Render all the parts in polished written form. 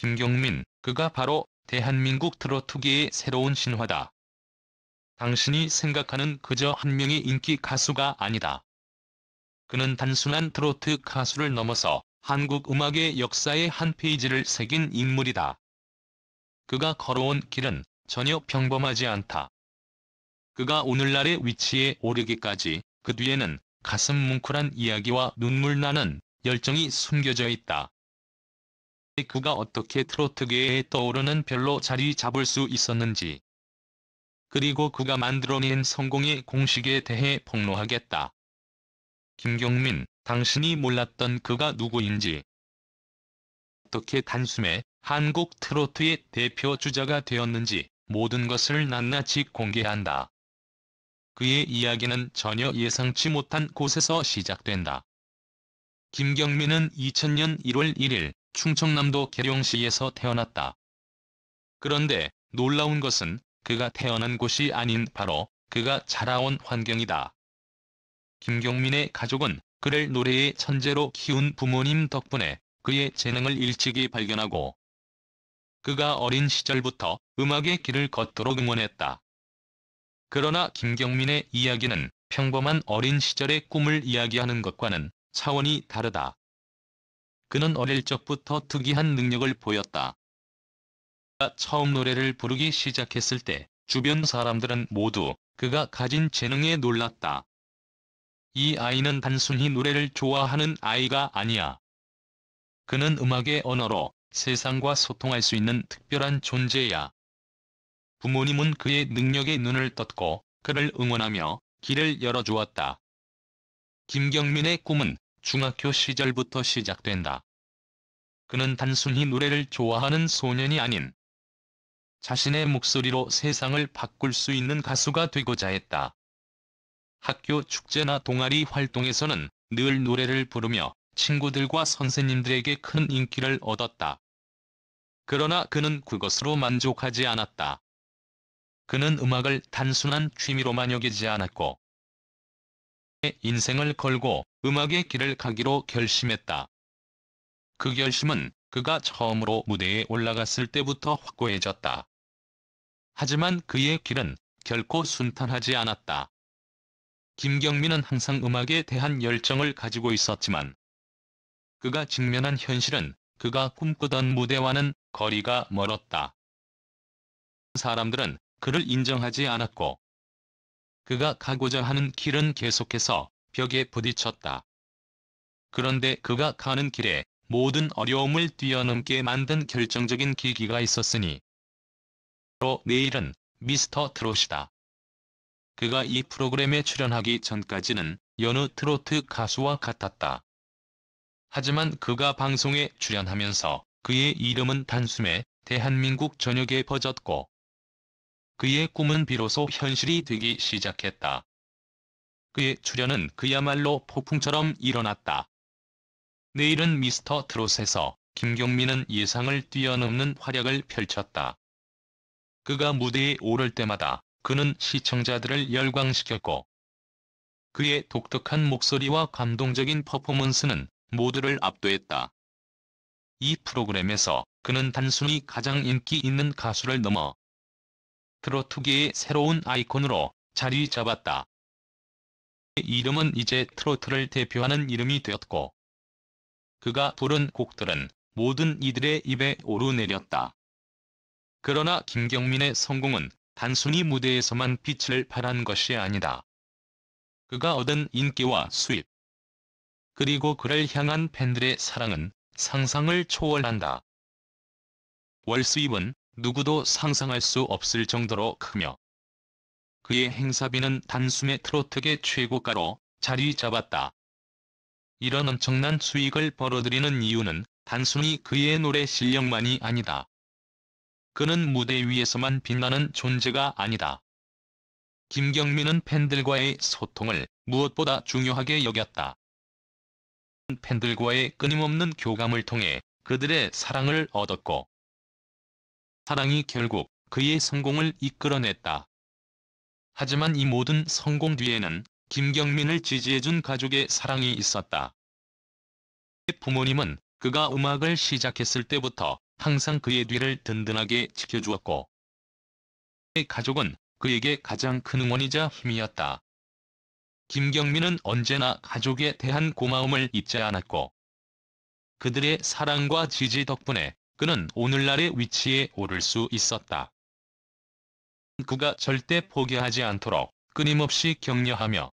김경민, 그가 바로 대한민국 트로트계의 새로운 신화다. 당신이 생각하는 그저 한 명의 인기 가수가 아니다. 그는 단순한 트로트 가수를 넘어서 한국 음악의 역사의 한 페이지를 새긴 인물이다. 그가 걸어온 길은 전혀 평범하지 않다. 그가 오늘날의 위치에 오르기까지 그 뒤에는 가슴 뭉클한 이야기와 눈물 나는 열정이 숨겨져 있다. 그가 어떻게 트로트계에 떠오르는 별로 자리 잡을 수 있었는지, 그리고 그가 만들어낸 성공의 공식에 대해 폭로하겠다. 김경민, 당신이 몰랐던 그가 누구인지, 어떻게 단숨에 한국 트로트의 대표 주자가 되었는지 모든 것을 낱낱이 공개한다. 그의 이야기는 전혀 예상치 못한 곳에서 시작된다. 김경민은 2000년 1월 1일 충청남도 계룡시에서 태어났다. 그런데 놀라운 것은 그가 태어난 곳이 아닌 바로 그가 자라온 환경이다. 김경민의 가족은 그를 노래의 천재로 키운 부모님 덕분에 그의 재능을 일찍이 발견하고 그가 어린 시절부터 음악의 길을 걷도록 응원했다. 그러나 김경민의 이야기는 평범한 어린 시절의 꿈을 이야기하는 것과는 차원이 다르다. 그는 어릴 적부터 특이한 능력을 보였다. 그가 처음 노래를 부르기 시작했을 때 주변 사람들은 모두 그가 가진 재능에 놀랐다. 이 아이는 단순히 노래를 좋아하는 아이가 아니야. 그는 음악의 언어로 세상과 소통할 수 있는 특별한 존재야. 부모님은 그의 능력에 눈을 떴고 그를 응원하며 길을 열어주었다. 김경민의 꿈은 중학교 시절부터 시작된다. 그는 단순히 노래를 좋아하는 소년이 아닌 자신의 목소리로 세상을 바꿀 수 있는 가수가 되고자 했다. 학교 축제나 동아리 활동에서는 늘 노래를 부르며 친구들과 선생님들에게 큰 인기를 얻었다. 그러나 그는 그것으로 만족하지 않았다. 그는 음악을 단순한 취미로만 여기지 않았고 인생을 걸고 음악의 길을 가기로 결심했다. 그 결심은 그가 처음으로 무대에 올라갔을 때부터 확고해졌다. 하지만 그의 길은 결코 순탄하지 않았다. 김경민은 항상 음악에 대한 열정을 가지고 있었지만 그가 직면한 현실은 그가 꿈꾸던 무대와는 거리가 멀었다. 사람들은 그를 인정하지 않았고 그가 가고자 하는 길은 계속해서 벽에 부딪혔다. 그런데 그가 가는 길에 모든 어려움을 뛰어넘게 만든 결정적인 계기가 있었으니 바로 내일은 미스터 트롯이다. 그가 이 프로그램에 출연하기 전까지는 여느 트로트 가수와 같았다. 하지만 그가 방송에 출연하면서 그의 이름은 단숨에 대한민국 전역에 퍼졌고 그의 꿈은 비로소 현실이 되기 시작했다. 그의 출연은 그야말로 폭풍처럼 일어났다. 내일은 미스터 트롯에서 김경민은 예상을 뛰어넘는 활약을 펼쳤다. 그가 무대에 오를 때마다 그는 시청자들을 열광시켰고 그의 독특한 목소리와 감동적인 퍼포먼스는 모두를 압도했다. 이 프로그램에서 그는 단순히 가장 인기 있는 가수를 넘어 트로트계의 새로운 아이콘으로 자리 잡았다. 그의 이름은 이제 트로트를 대표하는 이름이 되었고 그가 부른 곡들은 모든 이들의 입에 오르내렸다. 그러나 김경민의 성공은 단순히 무대에서만 빛을 발한 것이 아니다. 그가 얻은 인기와 수입, 그리고 그를 향한 팬들의 사랑은 상상을 초월한다. 월 수입은 누구도 상상할 수 없을 정도로 크며 그의 행사비는 단숨에 트로트계 최고가로 자리 잡았다. 이런 엄청난 수익을 벌어들이는 이유는 단순히 그의 노래 실력만이 아니다. 그는 무대 위에서만 빛나는 존재가 아니다. 김경민은 팬들과의 소통을 무엇보다 중요하게 여겼다. 팬들과의 끊임없는 교감을 통해 그들의 사랑을 얻었고 사랑이 결국 그의 성공을 이끌어냈다. 하지만 이 모든 성공 뒤에는 김경민을 지지해준 가족의 사랑이 있었다. 부모님은 그가 음악을 시작했을 때부터 항상 그의 뒤를 든든하게 지켜주었고 그의 가족은 그에게 가장 큰 응원이자 힘이었다. 김경민은 언제나 가족에 대한 고마움을 잊지 않았고 그들의 사랑과 지지 덕분에 그는 오늘날의 위치에 오를 수 있었다. 그가 절대 포기하지 않도록 끊임없이 격려하며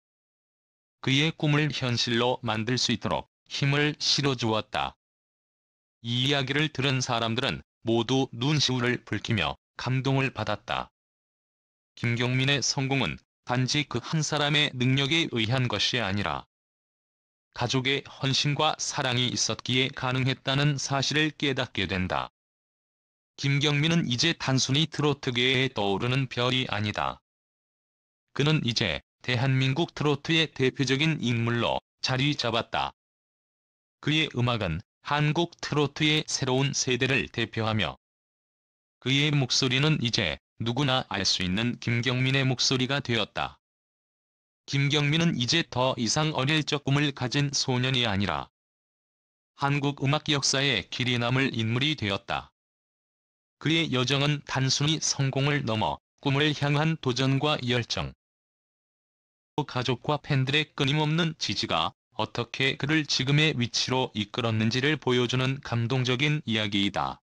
그의 꿈을 현실로 만들 수 있도록 힘을 실어주었다. 이 이야기를 들은 사람들은 모두 눈시울을 붉히며 감동을 받았다. 김경민의 성공은 단지 그 한 사람의 능력에 의한 것이 아니라 가족의 헌신과 사랑이 있었기에 가능했다는 사실을 깨닫게 된다. 김경민은 이제 단순히 트로트계에 떠오르는 별이 아니다. 그는 이제 대한민국 트로트의 대표적인 인물로 자리 잡았다. 그의 음악은 한국 트로트의 새로운 세대를 대표하며 그의 목소리는 이제 누구나 알 수 있는 김경민의 목소리가 되었다. 김경민은 이제 더 이상 어릴 적 꿈을 가진 소년이 아니라 한국 음악 역사에 길이 남을 인물이 되었다. 그의 여정은 단순히 성공을 넘어 꿈을 향한 도전과 열정, 가족과 팬들의 끊임없는 지지가 어떻게 그를 지금의 위치로 이끌었는지를 보여주는 감동적인 이야기이다.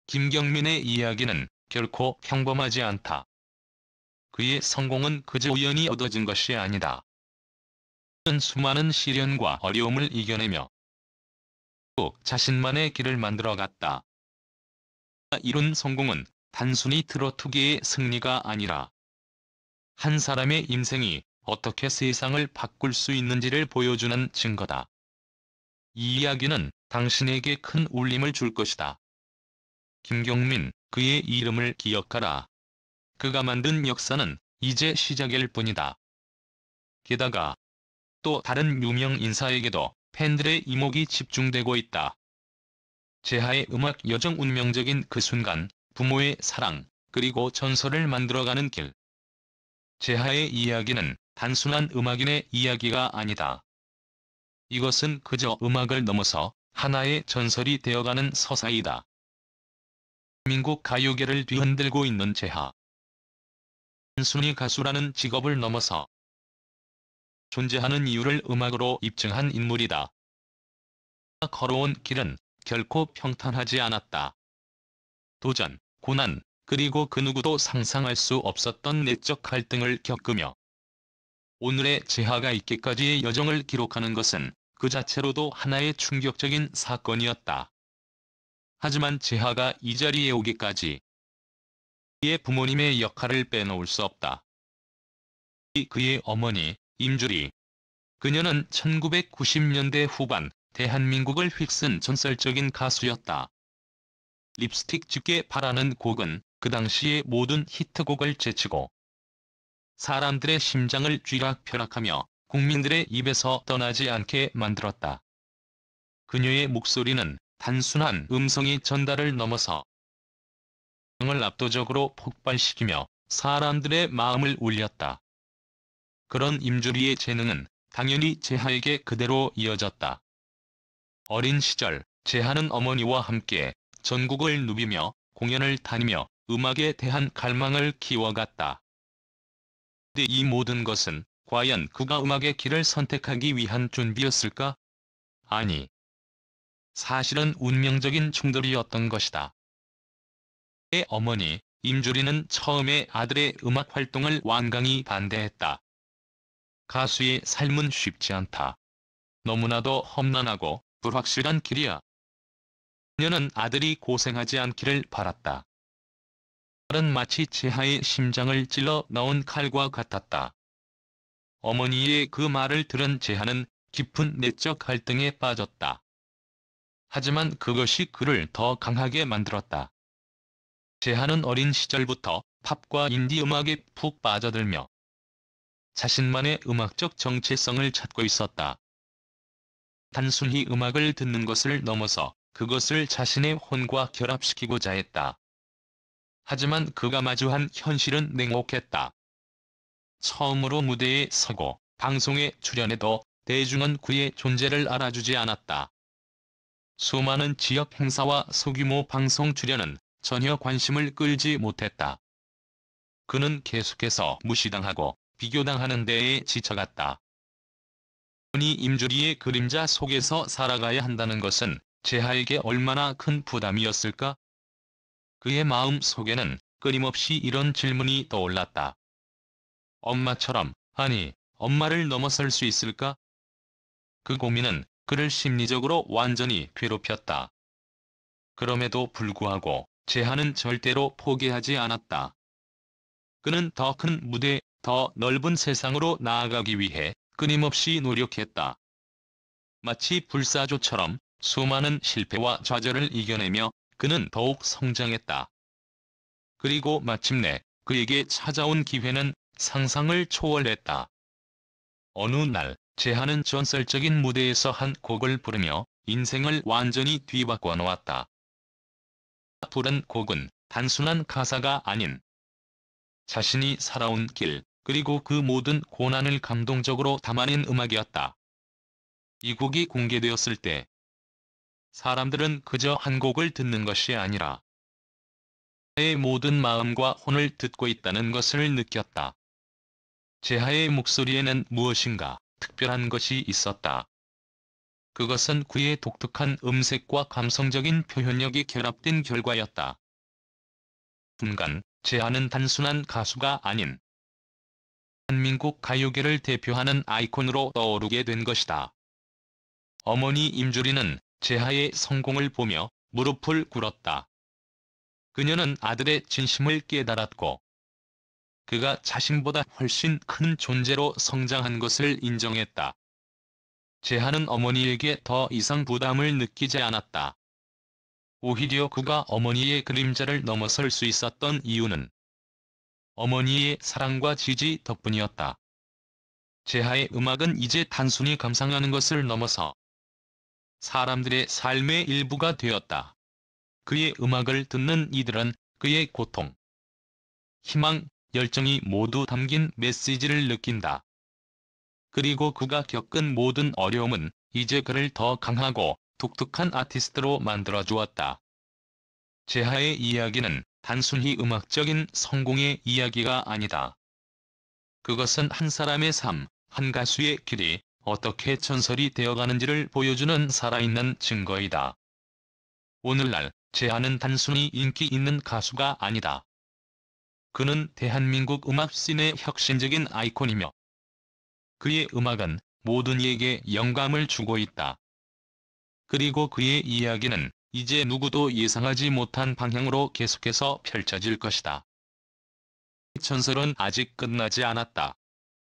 김경민의 이야기는 결코 평범하지 않다. 그의 성공은 그저 우연히 얻어진 것이 아니다. 그는 수많은 시련과 어려움을 이겨내며 꼭 자신만의 길을 만들어갔다. 이룬 성공은 단순히 트로트계의 승리가 아니라 한 사람의 인생이 어떻게 세상을 바꿀 수 있는지를 보여주는 증거다. 이 이야기는 당신에게 큰 울림을 줄 것이다. 김경민, 그의 이름을 기억하라. 그가 만든 역사는 이제 시작일 뿐이다. 게다가 또 다른 유명 인사에게도 팬들의 이목이 집중되고 있다. 재하의 음악 여정 운명적인 그 순간, 부모의 사랑, 그리고 전설을 만들어가는 길. 재하의 이야기는 단순한 음악인의 이야기가 아니다. 이것은 그저 음악을 넘어서 하나의 전설이 되어가는 서사이다. 민국 가요계를 뒤흔들고 있는 재하. 단순히 가수라는 직업을 넘어서 존재하는 이유를 음악으로 입증한 인물이다. 걸어온 길은 결코 평탄하지 않았다. 도전, 고난, 그리고 그 누구도 상상할 수 없었던 내적 갈등을 겪으며 오늘의 재하가 있기까지의 여정을 기록하는 것은 그 자체로도 하나의 충격적인 사건이었다. 하지만 재하가 이 자리에 오기까지 그의 부모님의 역할을 빼놓을 수 없다. 그의 어머니, 임주리. 그녀는 1990년대 후반 대한민국을 휩쓴 전설적인 가수였다. 립스틱 짙게 바라는 곡은 그 당시의 모든 히트곡을 제치고 사람들의 심장을 쥐락펴락하며 국민들의 입에서 떠나지 않게 만들었다. 그녀의 목소리는 단순한 음성이 전달을 넘어서 을 압도적으로 폭발시키며 사람들의 마음을 울렸다. 그런 임주리의 재능은 당연히 재하에게 그대로 이어졌다. 어린 시절 재하는 어머니와 함께 전국을 누비며 공연을 다니며 음악에 대한 갈망을 키워갔다. 근데 이 모든 것은 과연 그가 음악의 길을 선택하기 위한 준비였을까? 아니. 사실은 운명적인 충돌이었던 것이다. 그의 어머니, 임주리는 처음에 아들의 음악 활동을 완강히 반대했다. 가수의 삶은 쉽지 않다. 너무나도 험난하고 불확실한 길이야. 그녀는 아들이 고생하지 않기를 바랐다. 말은 마치 재하의 심장을 찔러 넣은 칼과 같았다. 어머니의 그 말을 들은 재하는 깊은 내적 갈등에 빠졌다. 하지만 그것이 그를 더 강하게 만들었다. 재하는 어린 시절부터 팝과 인디 음악에 푹 빠져들며 자신만의 음악적 정체성을 찾고 있었다. 단순히 음악을 듣는 것을 넘어서 그것을 자신의 혼과 결합시키고자 했다. 하지만 그가 마주한 현실은 냉혹했다. 처음으로 무대에 서고 방송에 출연해도 대중은 그의 존재를 알아주지 않았다. 수많은 지역 행사와 소규모 방송 출연은 전혀 관심을 끌지 못했다. 그는 계속해서 무시당하고 비교당하는 데에 지쳐갔다. 어머니 임주리의 그림자 속에서 살아가야 한다는 것은 재하에게 얼마나 큰 부담이었을까? 그의 마음 속에는 끊임없이 이런 질문이 떠올랐다. 엄마처럼, 아니, 엄마를 넘어설 수 있을까? 그 고민은 그를 심리적으로 완전히 괴롭혔다. 그럼에도 불구하고 재하는 절대로 포기하지 않았다. 그는 더 큰 무대, 더 넓은 세상으로 나아가기 위해 끊임없이 노력했다. 마치 불사조처럼 수많은 실패와 좌절을 이겨내며 그는 더욱 성장했다. 그리고 마침내 그에게 찾아온 기회는 상상을 초월했다. 어느 날 재하는 전설적인 무대에서 한 곡을 부르며 인생을 완전히 뒤바꿔 놓았다. 부른 곡은 단순한 가사가 아닌 자신이 살아온 길, 그리고 그 모든 고난을 감동적으로 담아낸 음악이었다. 이 곡이 공개되었을 때 사람들은 그저 한 곡을 듣는 것이 아니라 재하의 모든 마음과 혼을 듣고 있다는 것을 느꼈다. 재하의 목소리에는 무엇인가 특별한 것이 있었다. 그것은 그의 독특한 음색과 감성적인 표현력이 결합된 결과였다. 순간 재하는 단순한 가수가 아닌 대한민국 가요계를 대표하는 아이콘으로 떠오르게 된 것이다. 어머니 임주리는 재하의 성공을 보며 무릎을 꿇었다. 그녀는 아들의 진심을 깨달았고 그가 자신보다 훨씬 큰 존재로 성장한 것을 인정했다. 재하는 어머니에게 더 이상 부담을 느끼지 않았다. 오히려 그가 어머니의 그림자를 넘어설 수 있었던 이유는 어머니의 사랑과 지지 덕분이었다. 재하의 음악은 이제 단순히 감상하는 것을 넘어서 사람들의 삶의 일부가 되었다. 그의 음악을 듣는 이들은 그의 고통, 희망, 열정이 모두 담긴 메시지를 느낀다. 그리고 그가 겪은 모든 어려움은 이제 그를 더 강하고 독특한 아티스트로 만들어 주었다. 재하의 이야기는 단순히 음악적인 성공의 이야기가 아니다. 그것은 한 사람의 삶, 한 가수의 길이 어떻게 전설이 되어가는지를 보여주는 살아있는 증거이다. 오늘날 재하는 단순히 인기 있는 가수가 아니다. 그는 대한민국 음악 씬의 혁신적인 아이콘이며 그의 음악은 모든 이에게 영감을 주고 있다. 그리고 그의 이야기는 이제 누구도 예상하지 못한 방향으로 계속해서 펼쳐질 것이다. 전설은 아직 끝나지 않았다.